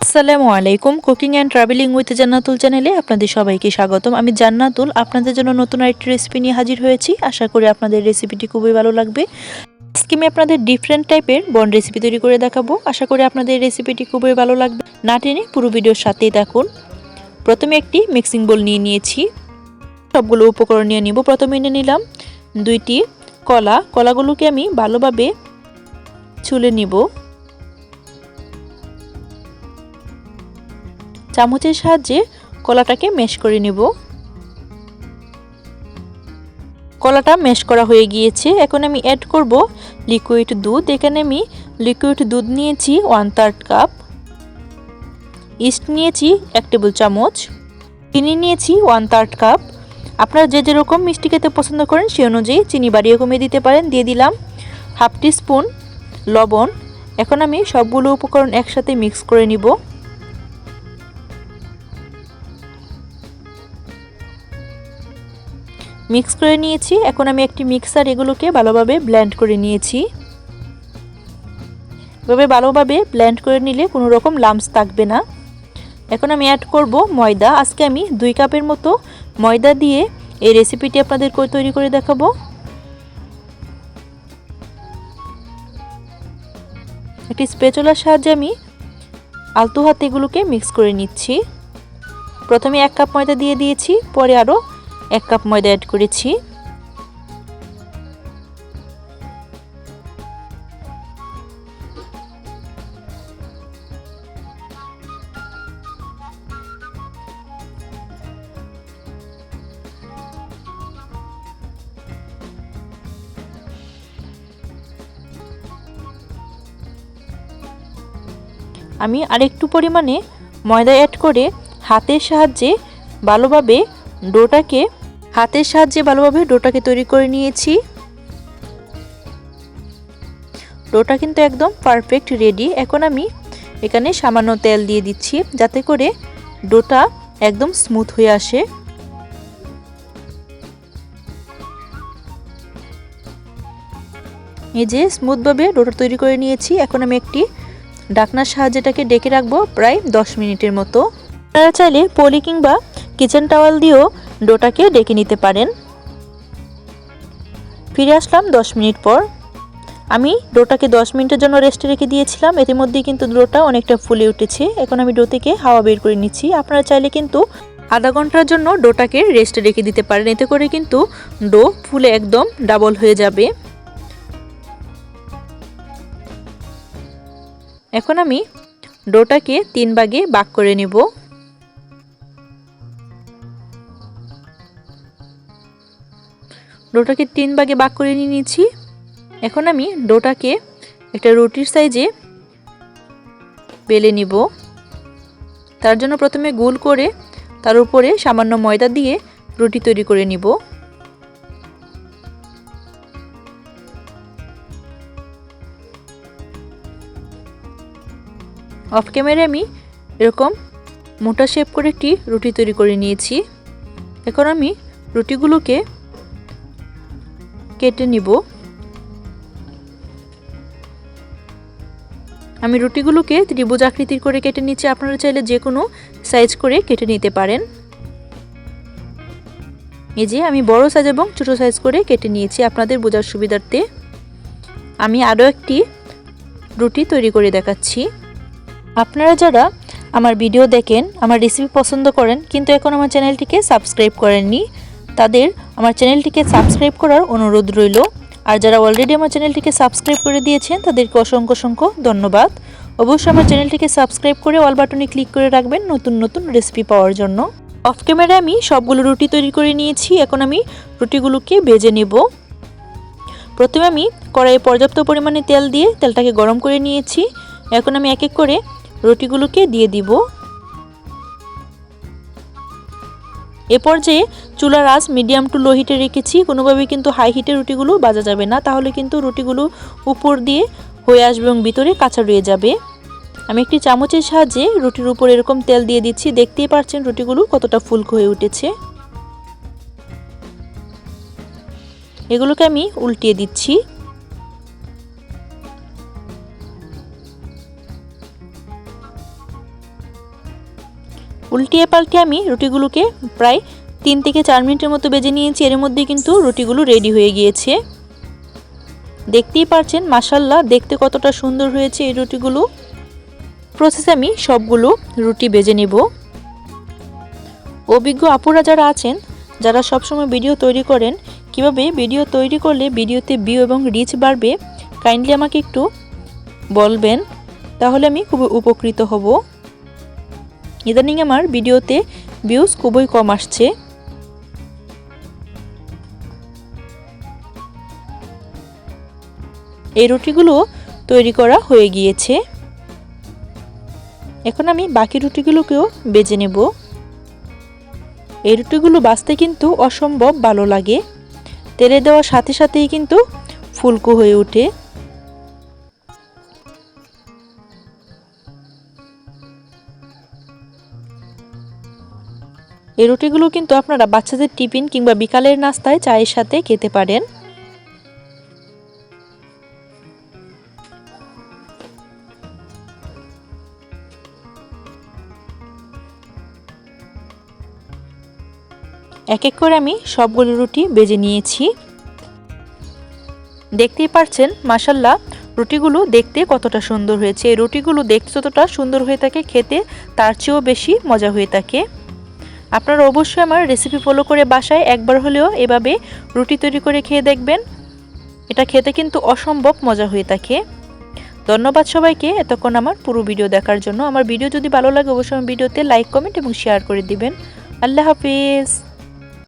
আসসালামু আলাইকুম। Cooking and travelling with জান্নাতুল চ্যানেলে আপনাদের সবাইকে স্বাগতম। আমি জান্নাতুল আপনাদের জন্য নতুন আরেকটি রেসিপি নিয়ে হাজির হয়েছি। আশা করি আপনাদের রেসিপিটি খুবই ভালো লাগবে। আজকে আমি আপনাদের ডিফারেন্ট টাইপের বন রেসিপি তৈরি করে দেখাবো। আশা করি আপনাদের রেসিপিটি খুবই ভালো লাগবে। না টেনে পুরো ভিডিওর সাথেই থাকুন। প্রথমে একটি মিক্সিং বোল নিয়ে নিয়েছি, সবগুলো উপকরণ নিয়ে নিব। প্রথমে নিয়ে নিলাম 2টি কলা। কলাগুলোকে আমি ভালোভাবে ছুলে নিব। চামচের সাহায্যে কলাটাকে ম্যাশ করে নেব। কলাটা ম্যাশ করা হয়ে গিয়েছে। এখন আমি অ্যাড করব লিকুইড দুধ। এখানে আমি লিকুইড দুধ নিয়েছি 1/3 কাপ, ইস্ট নিয়েছি 1 টেবিল চামচ, চিনি নিয়েছি 1/3 কাপ। আপনারা যে যেরকম মিষ্টি খেতে পছন্দ করেন সেই অনুযায়ী চিনি বাড়িয়ে কমিয়ে দিতে পারেন। দিয়ে দিলাম 1/2 টিস্পুন লবণ। এখন আমি সবগুলো উপকরণ একসাথে মিক্স করে নিব। মিক্স করে নিয়েছি। এখন আমি একটি মিক্সার এগুলোকে ভালোভাবে ব্লেন্ড করে নিয়েছি। এভাবে ভালোভাবে ব্লেন্ড করে নিলে কোনো রকম লাম্পস থাকবে না। এখন আমি অ্যাড করব ময়দা। আজকে আমি 2 কাপের মতো ময়দা দিয়ে এই রেসিপিটি আপনাদের তৈরি করে দেখাবো। একটি স্প্যাচুলার সাহায্যে আমি আলতো হাতে এগুলোকে মিক্স করে নিচ্ছি। প্রথমে 1 কাপ ময়দা দিয়ে দিয়েছি, পরে আরও 1 কাপ ময়দা অ্যাড করেছি। আমি আরেকটু পরিমাণে ময়দা অ্যাড করে হাতের সাহায্যে ভালোভাবে ডোটাকে তৈরি করে নিয়েছি। ডোটা কিন্তু একদম পারফেক্ট রেডি। এখন আমি এখানে সামান্য তেল দিয়ে দিচ্ছি যাতে করে ডোটা একদম স্মুথ হয়ে আসে। এই যে স্মুথভাবে ডোটা তৈরি করে নিয়েছি। এখন আমি একটি ঢাকনার সাহায্যে এটাকে ঢেকে রাখবো প্রায় 10 মিনিটের মতো। আপনারা চাইলে পলি কিংবা কিচেন টাওয়াল দিয়েও ডোটাকে ঢেকে নিতে পারেন। ফিরে আসলাম 10 মিনিট পর। আমি ডোটাকে 10 মিনিটের জন্য রেস্টে রেখে দিয়েছিলাম। এর মধ্যেই কিন্তু ডোটা অনেকটা ফুলে উঠেছে। এখন আমি ডো থেকে হাওয়া বের করে নিচ্ছি। আপনারা চাইলে কিন্তু আধা ঘন্টার জন্য ডোটাকে রেস্টে রেখে দিতে পারেন। এতে করে কিন্তু ডো ফুলে একদম ডাবল হয়ে যাবে। এখন আমি ডোটাকে 3 ভাগে ভাগ করে নেব। ডোটাকে 3 ভাগে ভাগ করে নিয়েছি। এখন আমি ডোটাকে একটা রুটির সাইজে বেলে নিব। তার জন্য প্রথমে গোল করে তার উপরে সামান্য ময়দা দিয়ে রুটি তৈরি করে নিব। অফ ক্যামেরায় আমি এরকম মোটা শেপ করে একটি রুটি তৈরি করে নিয়েছি। এখন আমি রুটিগুলোকে কেটে নিব। আমি রুটিগুলোকে ত্রিভুজ আকৃতির করে কেটে নিচ্ছি। আপনারা চাইলে যে কোনো সাইজ করে কেটে নিতে পারেন। এই যে আমি বড় সাইজ এবং ছোট সাইজ করে কেটে নিয়েছি আপনাদের বোঝার সুবিধার্থে। আমি আরও একটি রুটি তৈরি করে দেখাচ্ছি। আপনারা যারা আমার ভিডিও দেখেন, আমার রেসিপি পছন্দ করেন কিন্তু এখন আমার চ্যানেলটিকে সাবস্ক্রাইব করেননি, তাদের আমার চ্যানেলটিকে সাবস্ক্রাইব করার অনুরোধ রইল। আর যারা অলরেডি আমার চ্যানেলটিকে সাবস্ক্রাইব করে দিয়েছেন তাদেরকে অসংখ্য ধন্যবাদ। অবশ্যই আমার চ্যানেলটিকে সাবস্ক্রাইব করে অল বাটনে ক্লিক করে রাখবেন নতুন নতুন রেসিপি পাওয়ার জন্য। অফ ক্যামেরায় আমি সবগুলো রুটি তৈরি করে নিয়েছি। এখন আমি রুটিগুলোকে ভেজে নেব। প্রথমে আমি কড়াইয়ে পর্যাপ্ত পরিমাণে তেল দিয়ে তেলটাকে গরম করে নিয়েছি। এখন আমি এক এক করে রুটিগুলোকে দিয়ে দিব। এ পর্যায়ে চুলার আঁচ মিডিয়াম টু লো হিটে রেখেছি। কোনোভাবেই কিন্তু হাই হিটে রুটিগুলো ভাজা যাবে না, তাহলে কিন্তু রুটিগুলো উপর দিয়ে হয়ে আসবে এবং ভিতরে কাঁচা রয়ে যাবে। আমি একটি চামচের সাহায্যে রুটির উপর এরকম তেল দিয়ে দিচ্ছি। দেখতেই পাচ্ছেন রুটিগুলো কতটা ফুলকো হয়ে উঠেছে। এগুলোকে আমি উল্টিয়ে দিচ্ছি। উল্টিয়ে পাল্টে আমি রুটিগুলোকে প্রায় 3 থেকে 4 মিনিটের মতো ভেজে নিয়েছি। এর মধ্যে কিন্তু রুটিগুলো রেডি হয়ে গিয়েছে। দেখতেই পাচ্ছেন মাশাআল্লাহ দেখতে কতটা সুন্দর হয়েছে এই রুটিগুলো। প্রসেসে আমি সবগুলো রুটি ভেজে নেব। অভিজ্ঞ আপুরা যারা আছেন, যারা সবসময় ভিডিও তৈরি করেন, কিভাবে ভিডিও তৈরি করলে ভিডিওতে ভিউ এবং রিচ বাড়বে, কাইন্ডলি আমাকে একটু বলবেন, তাহলে আমি খুব উপকৃত হব। ইদানিং আমার ভিডিওতে ভিউজ খুবই কম আসছে। এই রুটিগুলো তৈরি করা হয়ে গিয়েছে। এখন আমি বাকি রুটিগুলোকেও ভেজে নেব। এই রুটিগুলো ভাজতে কিন্তু অসম্ভব ভালো লাগে। তেলে দেওয়ার সাথে সাথেই কিন্তু ফুলকো হয়ে ওঠে। এই রুটিগুলো কিন্তু আপনারা বাচ্চাদের টিফিন কিংবা বিকালের নাস্তায় চায়ের সাথে খেতে পারেন। এক এক করে আমি সবগুলো রুটি ভেজে নিয়েছি। দেখতেই পাচ্ছেন মাশাআল্লাহ রুটিগুলো দেখতে কতটা সুন্দর হয়েছে। এই রুটিগুলো দেখতে যতটা সুন্দর হয়ে থাকে, খেতে তার চেয়েও বেশি মজা হয়ে থাকে। আপনারা অবশ্যই আমার রেসিপি ফলো করে বাসায় একবার হলেও এভাবে রুটি তৈরি করে খেয়ে দেখবেন। এটা খেতে কিন্তু অসম্ভব মজা হয়ে থাকে। ধন্যবাদ সবাইকে এতক্ষণ আমার পুরো ভিডিও দেখার জন্য। আমার ভিডিও যদি ভালো লাগে অবশ্যই ভিডিওতে লাইক, কমেন্ট এবং শেয়ার করে দিবেন। আল্লাহ হাফিজ।